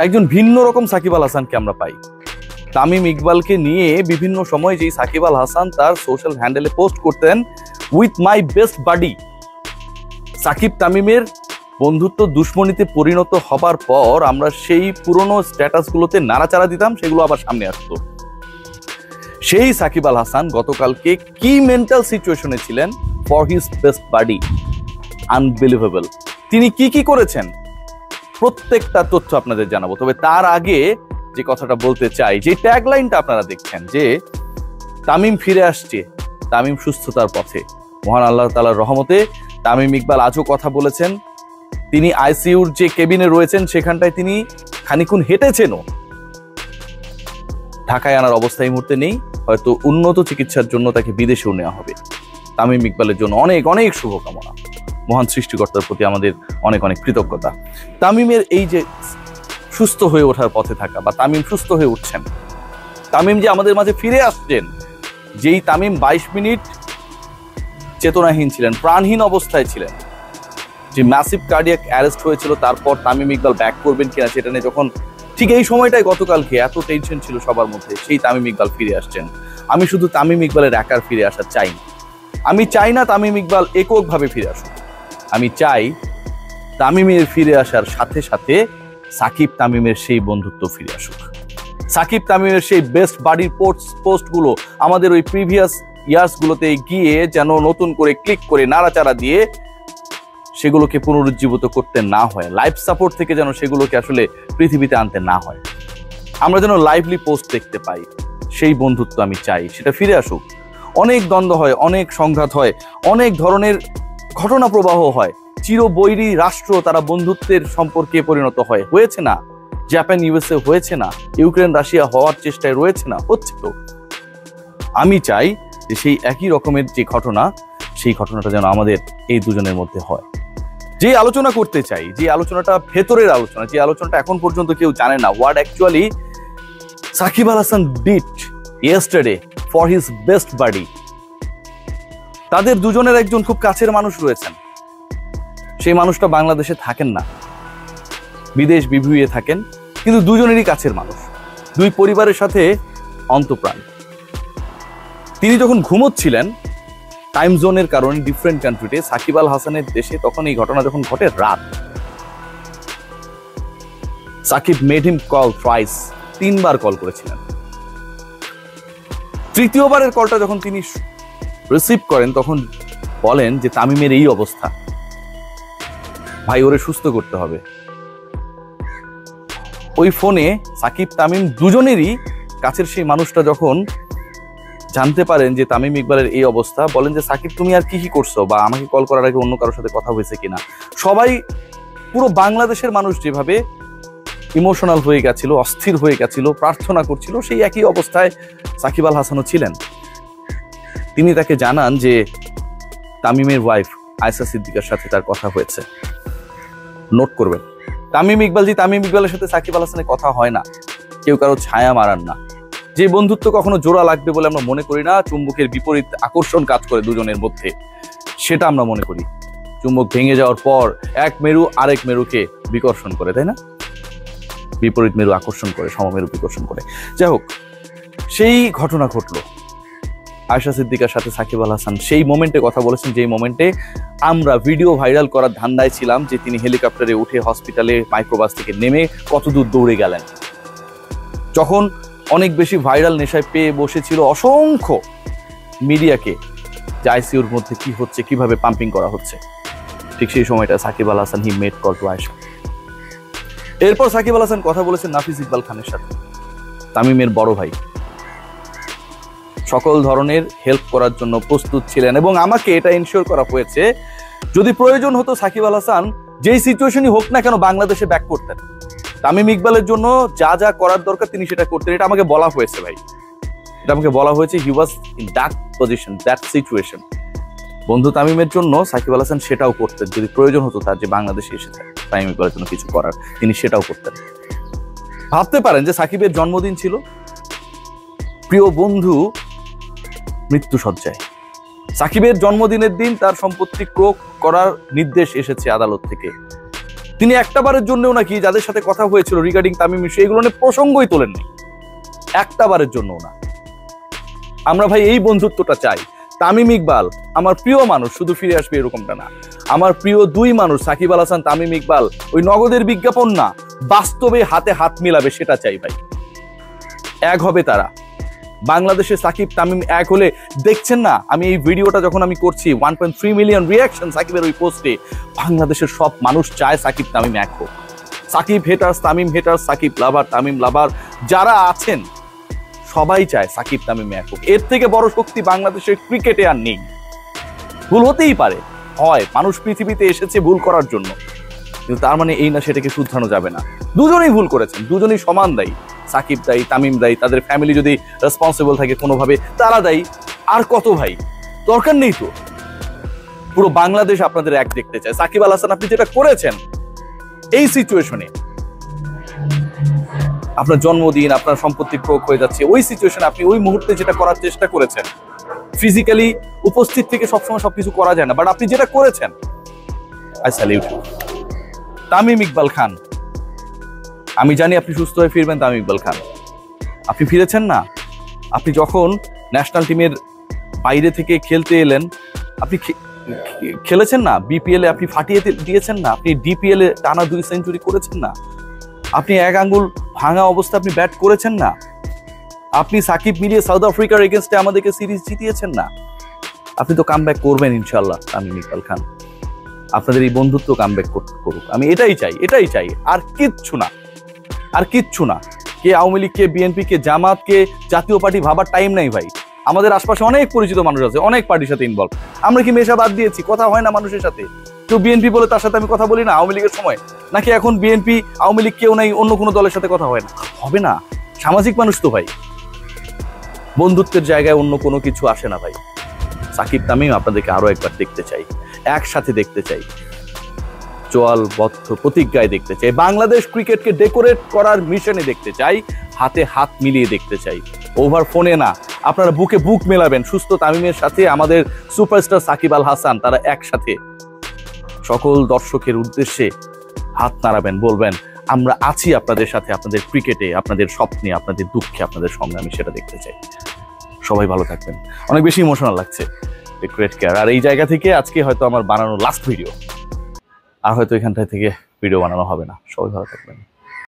একজন ভিন্ন রকম সাকিব আল হাসানকে আমরা পাই। তামিম ইকবালকে নিয়ে বিভিন্ন সময় যেই সাকিব আল হাসান তার সোশ্যাল হ্যান্ডেলে পোস্ট করতেন, উইথ মাই বেস্ট বাডি, সাকিব তামিমের বন্ধুত্ব দুশ্মনীতে পরিণত হবার পর আমরা সেই পুরনো স্ট্যাটাসগুলোতে নাড়াচাড়া দিতাম, সেগুলো আবার সামনে আসতো। সেই সাকিব আল হাসান গতকালকে কি মেন্টাল সিচুয়েশনে ছিলেন ফর হিজ বেস্ট বাডি, আনবিলিভেবল। তিনি কি কি করেছেন প্রত্যেকটা তথ্য আপনাদের জানাবো। তবে তার আগে যে কথাটা বলতে চাই, যে ট্যাগলাইনটা আপনারা দেখছেন যে তামিম ফিরে আসছে, তামিম সুস্থতার পথে, মহান আল্লাহ তাআলার রহমতে তামিম ইকবাল আজও কথা বলেছেন। তিনি আইসিইউর যে কেবিনে রয়েছেন সেখানটায় তিনি খানিকক্ষণ হেঁটেছেনও। ঢাকায় আনার অবস্থা এই মুহূর্তে নেই, হয়তো উন্নত চিকিৎসার জন্য তাকে বিদেশেও নেওয়া হবে। তামিম ইকবালের জন্য অনেক অনেক শুভকামনা, মহান সৃষ্টিকর্তার প্রতি আমাদের অনেক অনেক কৃতজ্ঞতা। তামিমের এই যে সুস্থ হয়ে ওঠার পথে থাকা, বা তামিম সুস্থ হয়ে উঠছেন, তামিম যে আমাদের মাঝে ফিরে আসছেন, যেই তামিম 22 মিনিট চেতনাহীন ছিলেন, প্রাণহীন অবস্থায় ছিলেন, যে ম্যাসিভ কার্ডিয়াক অ্যারেস্ট হয়েছিল, তারপর তামিম ইকবাল ব্যাক করবেন কিনা সেটা নিয়ে যখন ঠিক এই সময়টাই গতকালকে এত টেনশন ছিল সবার মধ্যে, সেই তামিম ইকবাল ফিরে আসছেন। আমি শুধু তামিম ইকবালের একার ফিরে আসা চাই না, আমি চাই না তামিম ইকবাল এককভাবে ফিরে আসুক, আমি চাই তামিমের ফিরে আসার সাথে সাথে সাকিব তামিমের সেই বন্ধুত্ব ফিরে আসুক। সাকিব তামিমের সেই বেস্ট বাডির পোস্টগুলো আমাদের ওই প্রিভিয়াস ইয়ার্সগুলোতে গিয়ে যেন নতুন করে ক্লিক করে নাড়াচাড়া দিয়ে সেগুলোকে পুনরুজ্জীবিত করতে না হয়, লাইভ সাপোর্ট থেকে যেন সেগুলোকে আসলে পৃথিবীতে আনতে না হয়, আমরা যেন লাইভলি পোস্ট দেখতে পাই। সেই বন্ধুত্ব আমি চাই, সেটা ফিরে আসুক। অনেক দ্বন্দ্ব হয়, অনেক সংঘাত হয়, অনেক ধরনের ঘটনা প্রবাহ হয়, চিরবৈরী রাষ্ট্র তারা বন্ধুত্বের সম্পর্কে পরিণত হয়, হয়েছে না? জাপান ইউএসএ হয়েছে না? ইউক্রেন রাশিয়া হওয়ার চেষ্টায় রয়েছে না? হচ্ছে তো। আমি চাই যে সেই একই রকমের যে ঘটনা, সেই ঘটনাটা যেন আমাদের এই দুজনের মধ্যে হয়। যে আলোচনা করতে চাই, যে আলোচনাটা ভেতরের আলোচনা, যে আলোচনাটা এখন পর্যন্ত কেউ জানে না, what actually Shakib Al Hasan did yesterday for his best buddy. তাদের দুজনের একজন খুব কাছের মানুষ রয়েছেন, সেই মানুষটা বাংলাদেশে থাকেন না, বিদেশ বিভুঁইয়ে থাকেন, কিন্তু দুজনেরই কাছের মানুষ, দুই পরিবারের সাথে অন্তঃপ্রাণ। তিনি যখন ঘুমোচ্ছিলেন টাইম জোনের কারণে ডিফারেন্ট কান্ট্রিতে, সাকিব আল হাসানের দেশে তখন এই ঘটনা যখন ঘটে রাত, Shakib made him call thrice, 3 বার কল করেছিলেন। তৃতীয়বারের কলটা যখন তিনি রিসিভ করেন তখন বলেন যে তামিমের এই অবস্থা, ভাই ওরে সুস্থ করতে হবে। ওই ফোনে সাকিব তামিম দুজনেরই কাছের সেই মানুষটা যখন জানতে পারেন যে তামিম ইকবালের এই অবস্থা, বলেন যে সাকিব তুমি আর কি কি করছো, বা আমাকে কল করার আগে অন্য কারোর সাথে কথা হয়েছে কিনা। সবাই, পুরো বাংলাদেশের মানুষ যেভাবে ইমোশনাল হয়ে গেছিল, অস্থির হয়ে গেছিল, প্রার্থনা করছিল, সেই একই অবস্থায় সাকিব আল হাসানও ছিলেন। তিনি তাকে জানান যে তামিমের ওয়াইফ আয়েশা সিদ্দিকার সাথে তার কথা হয়েছে। নোট করবেন, তামিম ইকবালের সাথে সাকিব আল হাসানের কথা হয় না, কেউ কারো ছায়া মারান না। যে বন্ধুত্ব কখনো জোড়া লাগবে বলে আমরা মনে করি না, চুম্বকের বিপরীত আকর্ষণ কাজ করে দুজনের মধ্যে, সেটা আমরা মনে করি। চুম্বক ভেঙে যাওয়ার পর এক মেরু আরেক মেরুকে বিকর্ষণ করে, তাই না? বিপরীত মেরু আকর্ষণ করে, সমমেরু বিকর্ষণ করে। যাই হোক, সেই ঘটনা ঘটলো। আয়েশা সিদ্দিকার সাথে সাকিব আল হাসান সেই মোমেন্টে কথা বলেছেন, যেই মোমেন্টে আমরা ভিডিও ভাইরাল করার ধান্দায় ছিলাম, যে তিনি হেলিকপ্টারে উঠে হসপিটালে মাইক্রোবাস থেকে নেমে কতদূর দৌড়ে গেলেন। যখন অনেক বেশি ভাইরাল নেশায় পেয়ে বসেছিল অসংখ্য মিডিয়াকে, যে আইসিইউর মধ্যে কি হচ্ছে, কিভাবে পাম্পিং করা হচ্ছে, ঠিক সেই সময়টা Shakib Al Hasan he made call to Ayesha. এরপর সাকিব আল হাসান কথা বলেছেন নাফিস ইকবাল খানের সাথে, তামিমের বড় ভাই, সকল ধরনের হেল্প করার জন্য প্রস্তুত ছিলেন। এবং আমাকে এটা এনশিওর করা হয়েছে, যদি প্রয়োজন হতো সাকিব আল হাসান যেই সিচুয়েশনই হোক না কেন বাংলাদেশে ব্যাক করতেন। তামিম ইকবালের জন্য যা যা করার দরকার তিনি সেটা করতেন, এটা আমাকে বলা হয়েছে ভাই, এটা আমাকে বলা হয়েছে। He was in that position, that situation. বন্ধু তামিমের জন্য সাকিব আল হাসান সেটাও করতেন, যদি প্রয়োজন হতো তার যে বাংলাদেশে এসে তামিম ইকবালের জন্য কিছু করার, তিনি সেটাও করতেন। ভাবতে পারেন যে সাকিবের জন্মদিন ছিল, প্রিয় বন্ধু মৃত্যু সজ্জায়। সাকিবের জন্মদিনের দিন তার সম্পত্তি ক্রয় করার নির্দেশ এসেছে আদালত থেকে। তিনি একটা বারের জন্যও নাকি যাদের সাথে কথা হয়েছিল রিগার্ডিং তামিম ইস্যু এগুলো নিয়ে প্রসঙ্গই তোলেননি, একটা বারের জন্যও না। আমরা ভাই এই বন্ধুত্বটা চাই। তামিম ইকবাল আমার প্রিয় মানুষ, শুধু ফিরে আসবে এরকমটা না। আমার প্রিয় দুই মানুষ সাকিব আল হাসান, তামিম ইকবাল, ওই নগদের বিজ্ঞাপন না, বাস্তবে হাতে হাত মিলাবে সেটা চাই ভাই। এক হবে তারা। বাংলাদেশে সাকিব তামিম এক হলে, দেখছেন না আমি এই ভিডিওটা যখন আমি করছি 1.3 মিলিয়ন রিয়াকশন সাকিবের ওই পোস্টে, বাংলাদেশের সব মানুষ চায় সাকিব তামিম এক হোক। সাকিব হেটার্স, তামিম হেটার্স, সাকিব লাভার, তামিম লাভার যারা আছেন সবাই চায় সাকিব তামিম এক হোক। এর থেকে বড় শক্তি বাংলাদেশের ক্রিকেটে আর নেই। ভুল হতেই পারে, হয়, মানুষ পৃথিবীতে এসেছে ভুল করার জন্য, কিন্তু তার মানে এই না সেটাকে শুধরানো যাবে না। দুজনেই ভুল করেছেন, দুজনেই সমান দায়ী। সাকিব দায়ী, তামিম দায়ী, তাদের ফ্যামিলি যদি রেসপন্সিবল থাকে কোনোভাবে তারা দায়ী। আর কত ভাই, দরকার নেই তো। পুরো বাংলাদেশ আপনাদের এক দেখতে চায়। সাকিব আল হাসান আপনি যেটা করেছেন এই সিচুয়েশনে, আপনার জন্মদিন, আপনার সম্পত্তি প্রয়োগ হয়ে যাচ্ছে, ওই সিচুয়েশনে আপনি ওই মুহূর্তে যেটা করার চেষ্টা করেছেন, ফিজিক্যালি উপস্থিত থেকে সবসময় সবকিছু করা যায় না, বাট আপনি যেটা করেছেন, I salute you. Tamim Iqbal Khan, আমি জানি আপনি সুস্থ হয়ে ফিরবেন। তামিম ইকবাল খান, আপনি ফিরেছেন না। আপনি যখন ন্যাশনাল টিমের বাইরে থেকে খেলতে এলেন, আপনি খেলেছেন না। বিপিএল এ আপনি ফাটিয়ে দিয়েছেন না। আপনি ডিপিএল এ টানা 2 সেঞ্চুরি করেছেন না। আপনি এক আঙ্গুল ভাঙা অবস্থা আপনি ব্যাট করেছেন না। আপনি সাকিব মিলিয়ে সাউথ আফ্রিকার এগেনস্টে আমাদেরকে সিরিজ জিতিয়েছেন না। আপনি তো কামব্যাক করবেন ইনশাল্লাহ। তামিম ইকবাল খান, আপনাদের এই বন্ধুত্ব কামব্যাক করুক, আমি এটাই চাই, এটাই চাই, আর কিচ্ছু না, আর কিচ্ছু না। কে আওয়ামী লীগ, কে বিএনপি, কে জামাত, কে জাতীয় পার্টি ভাবার টাইম নাই ভাই। আমাদের আশপাশে অনেক পরিচিত মানুষ আছে, অনেক পার্টির সাথে ইনভলভ। আমরা কি মেশা বাদ দিয়েছি? কথা হয় না মানুষের সাথে। কেউ বিএনপি বলে তার সাথে আমি কথা বলি না আওয়ামী লীগের সময়, নাকি এখন বিএনপি আওয়ামী লীগ কেউ নাই অন্য কোনো দলের সাথে কথা হয় না? হবে না, সামাজিক মানুষ তো ভাই। বন্ধুত্বের জায়গায় অন্য কোনো কিছু আসে না ভাই। সাকিব তামিম আপনাদেরকে আরো একবার দেখতে চাই, একসাথে দেখতে চাই, চোয়ালবদ্ধ প্রতিজ্ঞায় দেখতে চাই, বাংলাদেশ ক্রিকেটকে ডেকোরেট করার মিশনে দেখতে চাই, হাতে হাত মিলিয়ে দেখতে চাই। ওভার ফোনে না, আপনারা বুকে বুক মেলাবেন সুস্থ তামিমের সাথে আমাদের সুপারস্টার সাকিব আল হাসান, তারা একসাথে সকল দর্শকের উদ্দেশ্যে হাত নাড়াবেন, বলবেন আমরা আছি আপনাদের সাথে, আপনাদের ক্রিকেটে, আপনাদের স্বপ্নে, আপনাদের দুঃখে, আপনাদের সংগ্রামে, সেটা দেখতে চাই। সবাই ভালো থাকবেন। অনেক বেশি ইমোশনাল লাগছে ক্রিকেট কেয়ার। আর এই জায়গা থেকে আজকে হয়তো আমার বানানো লাস্ট ভিডিও, আর হয়তো এখানটা থেকে ভিডিও বানানো হবে না। সবাই ভালো থাকবেন।